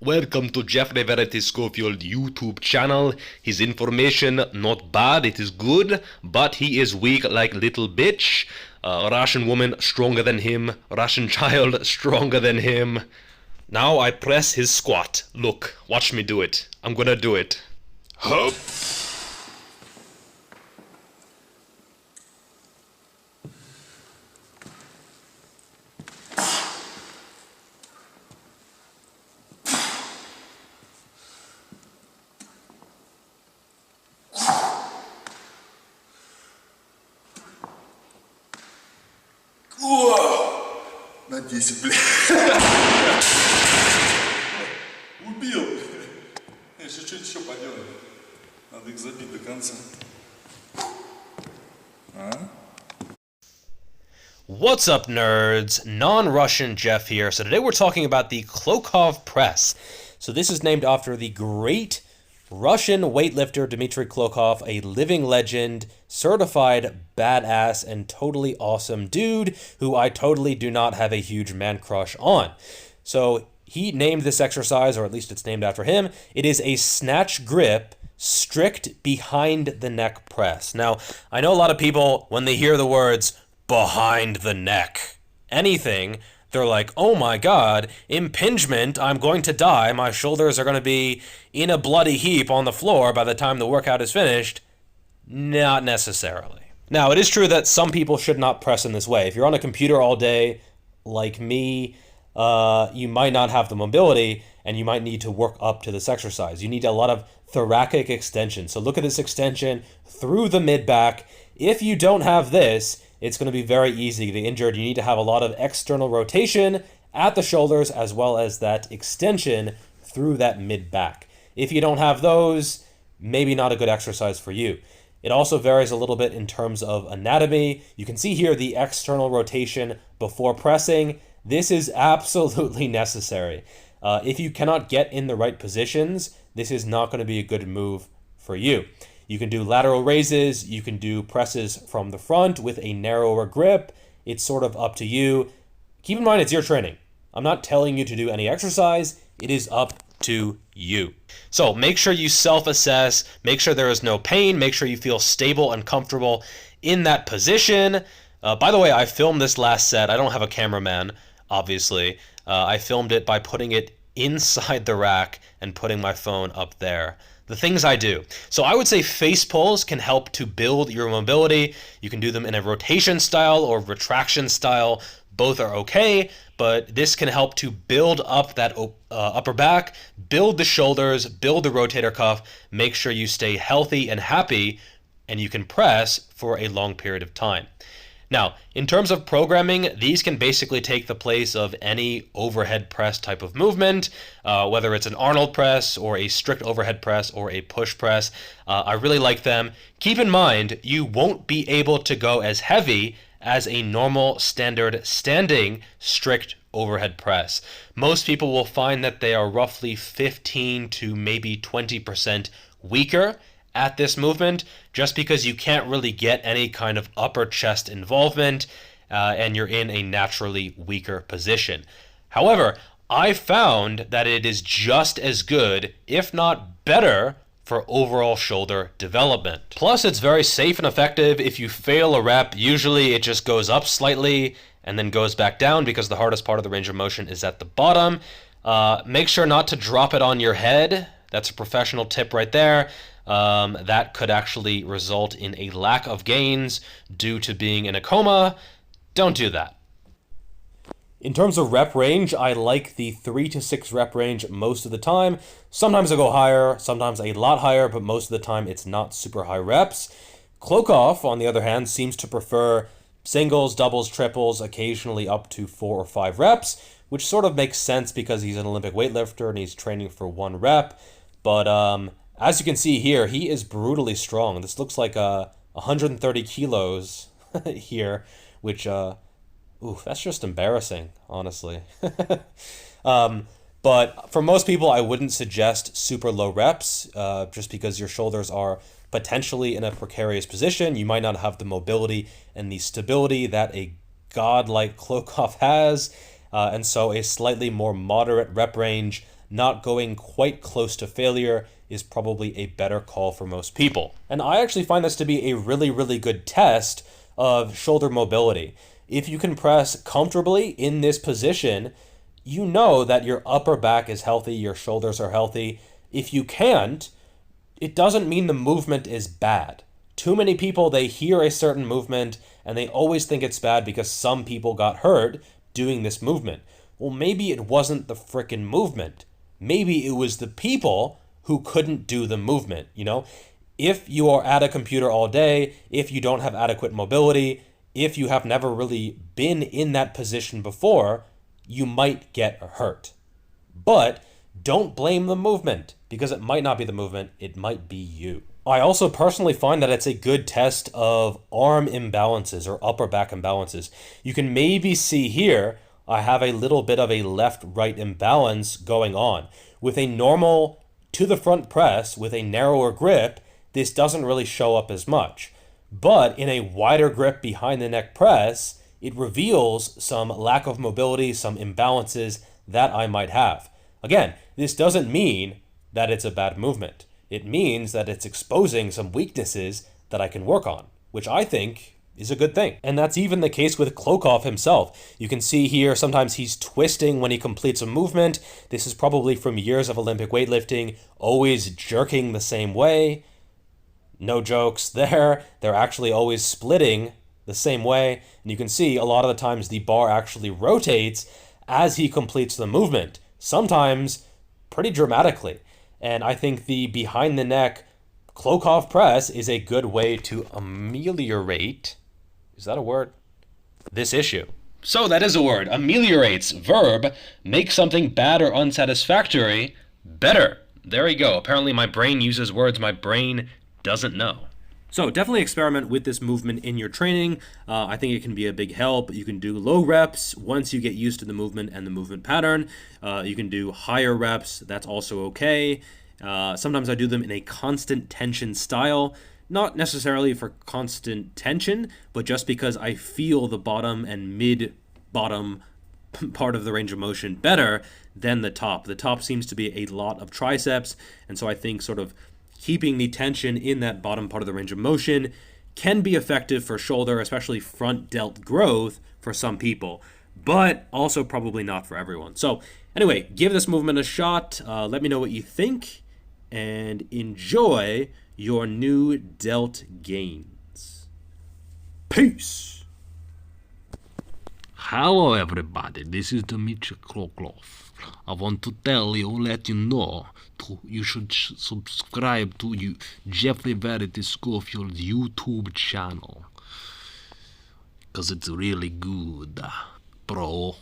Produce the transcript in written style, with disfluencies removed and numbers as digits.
Welcome to Geoffrey Verity Schofield YouTube channel. His information not bad, it is good, but he is weak like little bitch. Russian woman stronger than him, Russian child stronger than him. Now I press his squat. Look, watch me do it. I'm gonna do it. Hup. На 10, блядь. Убил. Если что-то еще поделаем. Надо их забить до конца. What's up, nerds? Non-Russian Geoff here. So today we're talking about the Klokov Press. So this is named after the great Russian weightlifter Dmitry Klokov, a living legend, certified badass, and totally awesome dude who I totally do not have a huge man crush on. So he named this exercise, or at least it's named after him. It is a snatch grip, strict behind the neck press. Now, I know a lot of people, when they hear the words behind the neck, anything, they're like, oh my god, impingement, I'm going to die, my shoulders are going to be in a bloody heap on the floor by the time the workout is finished. Not necessarily. Now, it is true that some people should not press in this way. If you're on a computer all day, like me, you might not have the mobility, and you might need to work up to this exercise. You need a lot of thoracic extension. So look at this extension through the mid-back. If you don't have this, it's going to be very easy to get injured. You need to have a lot of external rotation at the shoulders as well as that extension through that mid-back. If you don't have those, maybe not a good exercise for you. It also varies a little bit in terms of anatomy. You can see here the external rotation before pressing. This is absolutely necessary. If you cannot get in the right positions, this is not going to be a good move for you. You can do lateral raises, you can do presses from the front with a narrower grip. It's sort of up to you. Keep in mind, it's your training. I'm not telling you to do any exercise. It is up to you. So make sure you self-assess, make sure there is no pain, make sure you feel stable and comfortable in that position. By the way, I filmed this last set. I don't have a cameraman, obviously. I filmed it by putting it inside the rack and putting my phone up there. The things I do. So I would say face pulls can help to build your mobility. You can do them in a rotation style or retraction style. Both are okay, but this can help to build up that upper back, build the shoulders, build the rotator cuff, make sure you stay healthy and happy, and you can press for a long period of time. Now, in terms of programming, these can basically take the place of any overhead press type of movement, whether it's an Arnold press or a strict overhead press or a push press. I really like them. Keep in mind, you won't be able to go as heavy as a normal standard standing strict overhead press. Most people will find that they are roughly 15 to maybe 20% weaker at this movement, just because you can't really get any kind of upper chest involvement and you're in a naturally weaker position. However, I found that it is just as good, if not better, for overall shoulder development. Plus, it's very safe and effective. If you fail a rep, usually it just goes up slightly and then goes back down because the hardest part of the range of motion is at the bottom. Make sure not to drop it on your head. That's a professional tip right there. That could actually result in a lack of gains due to being in a coma. Don't do that. In terms of rep range, I like the 3 to 6 rep range most of the time. Sometimes I go higher, sometimes a lot higher, but most of the time it's not super high reps. Klokov, on the other hand, seems to prefer singles, doubles, triples, occasionally up to 4 or 5 reps, which sort of makes sense because he's an Olympic weightlifter and he's training for 1 rep. But as you can see here, he is brutally strong. This looks like 130 kilos here, which, that's just embarrassing, honestly. But for most people, I wouldn't suggest super low reps, just because your shoulders are potentially in a precarious position. You might not have the mobility and the stability that a god like Klokov has, and so a slightly more moderate rep range not going quite close to failure is probably a better call for most people. And I actually find this to be a really, really good test of shoulder mobility. If you can press comfortably in this position, you know that your upper back is healthy, your shoulders are healthy. If you can't, it doesn't mean the movement is bad. Too many people, they hear a certain movement and they always think it's bad because some people got hurt doing this movement. Well, maybe it wasn't the frickin' movement. Maybe it was the people who couldn't do the movement, you know? If you are at a computer all day, if you don't have adequate mobility, if you have never really been in that position before, you might get hurt. But don't blame the movement, because it might not be the movement, it might be you. I also personally find that it's a good test of arm imbalances or upper back imbalances. You can maybe see here, I have a little bit of a left-right imbalance going on. With a normal to the front press with a narrower grip, this doesn't really show up as much. But in a wider grip behind the neck press, it reveals some lack of mobility, some imbalances that I might have. Again, this doesn't mean that it's a bad movement. It means that it's exposing some weaknesses that I can work on, which I think is a good thing. And that's even the case with Klokov himself. You can see here sometimes he's twisting when he completes a movement. This is probably from years of Olympic weightlifting, always jerking the same way. No jokes there. They're actually always splitting the same way. And you can see a lot of the times the bar actually rotates as he completes the movement, sometimes pretty dramatically. And I think the behind the neck Klokov press is a good way to ameliorate, is that a word? This issue. So that is a word. Ameliorates, verb, make something bad or unsatisfactory better. There we go. Apparently my brain uses words my brain doesn't know. So definitely experiment with this movement in your training. I think it can be a big help. You can do low reps once you get used to the movement and the movement pattern. You can do higher reps. That's also okay. Sometimes I do them in a constant tension style, not necessarily for constant tension, but just because I feel the bottom and mid-bottom part of the range of motion better than the top. The top seems to be a lot of triceps, and so I think sort of keeping the tension in that bottom part of the range of motion can be effective for shoulder, especially front delt growth for some people, but also probably not for everyone. So anyway, give this movement a shot. Let me know what you think, and enjoy your new delt gains. Peace! Hello everybody, this is Dmitry Klokov. I want to let you know, you should subscribe to Geoffrey Verity Schofield's YouTube channel. Because it's really good, bro.